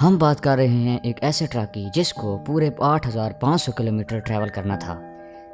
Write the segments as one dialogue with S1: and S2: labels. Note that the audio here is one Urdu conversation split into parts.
S1: ہم بات کر رہے ہیں ایک ایسے ٹرک کی جس کو پورے 8500 کلومیٹر ٹریول کرنا تھا،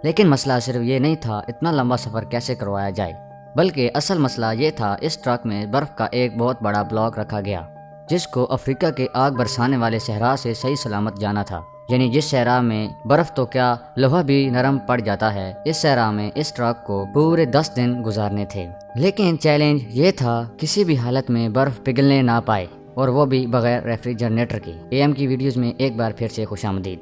S1: لیکن مسئلہ صرف یہ نہیں تھا اتنا لمبا سفر کیسے کروایا جائے، بلکہ اصل مسئلہ یہ تھا اس ٹرک میں برف کا ایک بہت بڑا بلاک رکھا گیا جس کو افریقہ کے آگ برسانے والے صحرا سے صحیح سلامت جانا تھا۔ یعنی جس صحرا میں برف تو کیا لوہا بھی نرم پڑ جاتا ہے، اس صحرا میں اس ٹرک کو پورے 10 دن گزارنے تھے۔ لیکن چیلنج یہ تھا کسی بھی حالت میں برف پگھلنے نہ پائے، اور وہ بھی بغیر ریفریجریٹر کی۔ AM کی ویڈیوز میں ایک بار پھر سے خوش آمدید۔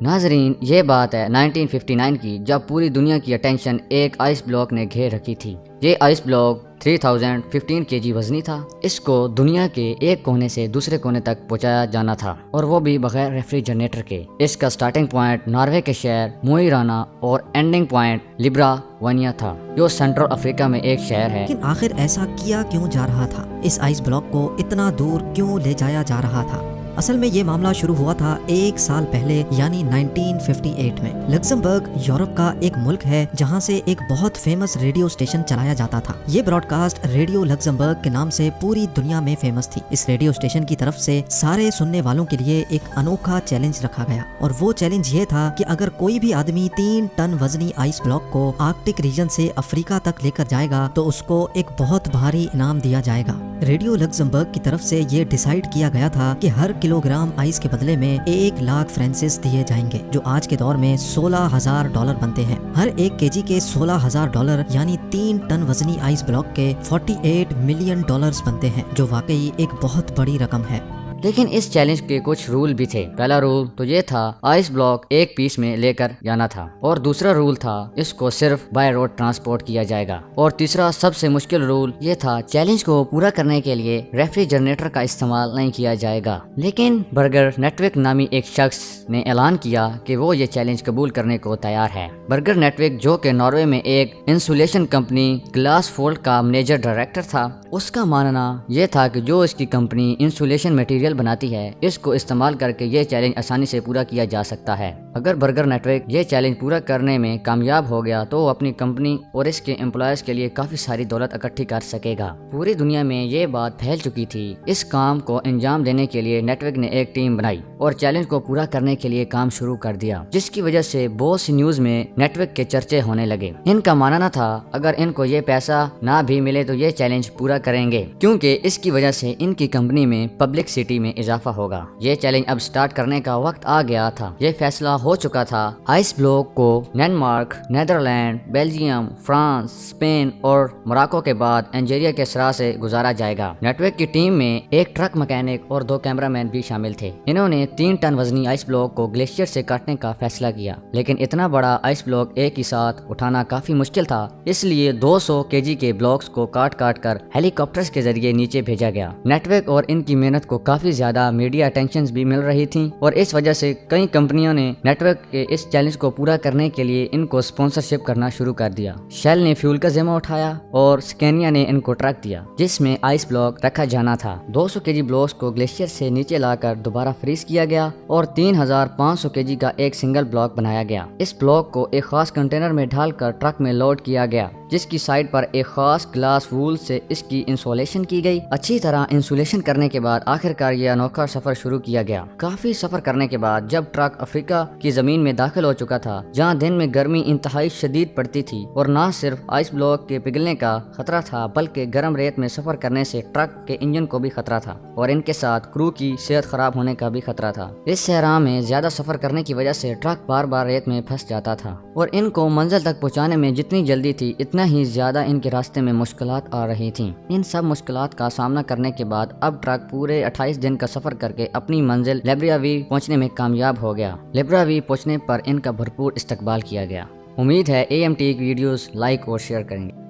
S1: ناظرین، یہ بات ہے 1959 کی، جب پوری دنیا کی اٹینشن ایک آئس بلاک نے گھیر رکھی تھی۔ یہ آئس بلاک 3015 kg وزنی تھا۔ اس کو دنیا کے ایک کونے سے دوسرے کونے تک پہنچایا جانا تھا، اور وہ بھی بغیر ریفریجریٹر کے۔ اس کا سٹارٹنگ پوائنٹ ناروے کے شہر موئی رانا اور اینڈنگ پوائنٹ لیبرا وانیا تھا، جو سینٹرل افریقہ میں ایک شہر ہے۔
S2: لیکن آخر ایسا کیا کیوں جا رہا تھا؟ اس آئس بلاک کو اتنا دور کیوں لے جایا جا رہا تھا؟ اصل میں یہ معاملہ شروع ہوا تھا ایک سال پہلے، یعنی 1958 میں۔ لکسمبرگ یورپ کا ایک ملک ہے جہاں سے ایک بہت فیمس ریڈیو اسٹیشن چلایا جاتا تھا۔ یہ براڈ کاسٹ ریڈیو لکسمبرگ کے نام سے پوری دنیا میں فیمس تھی۔ اس ریڈیو اسٹیشن کی طرف سے سارے سننے والوں کے لیے ایک انوکھا چیلنج رکھا گیا، اور وہ چیلنج یہ تھا کہ اگر کوئی بھی آدمی 3 ٹن وزنی آئس بلاک کو آرکٹک ریجن سے افریقہ تک لے کر جائے گا تو اس کو ایک بہت بھاری انعام دیا جائے گا۔ ریڈیو لکسمبرگ کی طرف سے یہ ڈیسائیڈ کیا گیا تھا کہ ہر کلو گرام آئس کے بدلے میں 1 لاکھ فرانسس دیے جائیں گے، جو آج کے دور میں $16,000 بنتے ہیں۔ ہر 1 kg کے $16,000 یعنی 3 ٹن وزنی آئس بلاک کے $48 ملین بنتے ہیں، جو واقعی ایک بہت بڑی رقم ہے۔
S1: لیکن اس چیلنج کے کچھ رول بھی تھے۔ پہلا رول تو یہ تھا آئس بلاک ایک پیس میں لے کر جانا تھا، اور دوسرا رول تھا اس کو صرف بائی روڈ ٹرانسپورٹ کیا جائے گا، اور تیسرا سب سے مشکل رول یہ تھا چیلنج کو پورا کرنے کے لیے ریفریجریٹر کا استعمال نہیں کیا جائے گا۔ لیکن برگر نیٹورک نامی ایک شخص نے اعلان کیا کہ وہ یہ چیلنج قبول کرنے کو تیار ہے۔ برگر نیٹورک، جو کہ ناروے میں ایک انسولیشن کمپنی گلاس فولڈ کا منیجر ڈائریکٹر تھا، اس کا ماننا یہ تھا کہ جو اس کی کمپنی انسولیشن میٹیریل بناتی ہے، اس کو استعمال کر کے یہ چیلنج آسانی سے پورا کیا جا سکتا ہے۔ اگر برگر نیٹورک یہ چیلنج پورا کرنے میں کامیاب ہو گیا تو وہ اپنی کمپنی اور اس کے امپلائز کے لیے کافی ساری دولت اکٹھی کر سکے گا۔ پوری دنیا میں یہ بات پھیل چکی تھی۔ اس کام کو انجام دینے کے لیے نیٹورک نے ایک ٹیم بنائی اور چیلنج کو پورا کرنے کے لیے کام شروع کر دیا، جس کی وجہ سے بہت سی نیوز میں نیٹورک کے چرچے ہونے لگے۔ ان کا ماننا تھا اگر ان کو یہ پیسہ نہ بھی ملے تو یہ چیلنج پورا کریں گے، کیونکہ اس کی وجہ سے ان کی کمپنی میں پبلسٹی میں اضافہ ہوگا۔ یہ چیلنج اب سٹارٹ کرنے کا وقت آ گیا تھا۔ یہ فیصلہ ہو چکا تھا آئس بلاک کو Denmark, Netherland, Belgium, France, Spain اور موراکو کے بعد الجیریا کے صحرا سے گزارا جائے گا۔ نیٹورک کی ٹیم میں ایک ٹرک مکینک اور 2 کیمرہ مین بھی شامل تھے۔ انہوں نے 3 ٹن وزنی آئس بلاک کو گلیشیئر سے کاٹنے کا فیصلہ کیا، لیکن اتنا بڑا آئس بلاک ایک ہی ساتھ اٹھانا کافی مشکل تھا، اس لیے 200 kg کے بلاکس کو کاٹ کر ہیلی کاپٹرز کے ذریعے نیچے بھیجا گیا۔ نیٹورک اور ان کی محنت کو کافی زیادہ میڈیا اٹینشنز بھی مل رہی تھیں، اور اس وجہ سے کئی کمپنیوں نے نیٹورک کے اس چیلنج کو پورا کرنے کے لیے ان کو اسپانسرشپ کرنا شروع کر دیا۔ شیل نے فیول کا ذمہ اٹھایا اور سکینیا نے ان کو ٹرک دیا جس میں آئس بلاک رکھا جانا تھا۔ 200 kg بلاکس کو گلیشیئر سے نیچے لا کر دوبارہ فریز کیا گیا اور 3500 kg کا ایک سنگل بلاک بنایا گیا۔ اس بلاک کو ایک خاص کنٹینر میں ڈال کر ٹرک میں لوڈ کیا گیا، جس کی سائڈ پر ایک خاص گلاس وول سے اس کی انسولیشن کی گئی۔ اچھی طرح انسولیشن کرنے کے بعد آخرکار یہ انوکھا سفر شروع کیا گیا۔ کافی سفر کرنے کے بعد جب ٹرک افریقہ کی زمین میں داخل ہو چکا تھا، جہاں دن میں گرمی انتہائی شدید پڑتی تھی اور نہ صرف آئس بلاک کے پگھلنے کا خطرہ تھا بلکہ گرم ریت میں سفر کرنے سے ٹرک کے انجن کو بھی خطرہ تھا، اور ان کے ساتھ کرو کی صحت خراب ہونے کا بھی خطرہ تھا۔ اس صحرا میں زیادہ سفر کرنے کی وجہ سے ٹرک بار بار ریت میں پھنس جاتا تھا، اور ان کو منزل تک پہنچانے میں جتنی جلدی تھی اتنا ہی زیادہ ان کے راستے میں مشکلات آ رہی تھیں۔ ان سب مشکلات کا سامنا کرنے کے بعد اب ٹرک پورے 28 دن کا سفر کر کے اپنی منزل لیبریاوی پہنچنے میں کامیاب ہو گیا۔ لیبریاوی پہنچنے پر ان کا بھرپور استقبال کیا گیا۔ امید ہے AMT کی ویڈیوز لائک اور شیئر کریں گے۔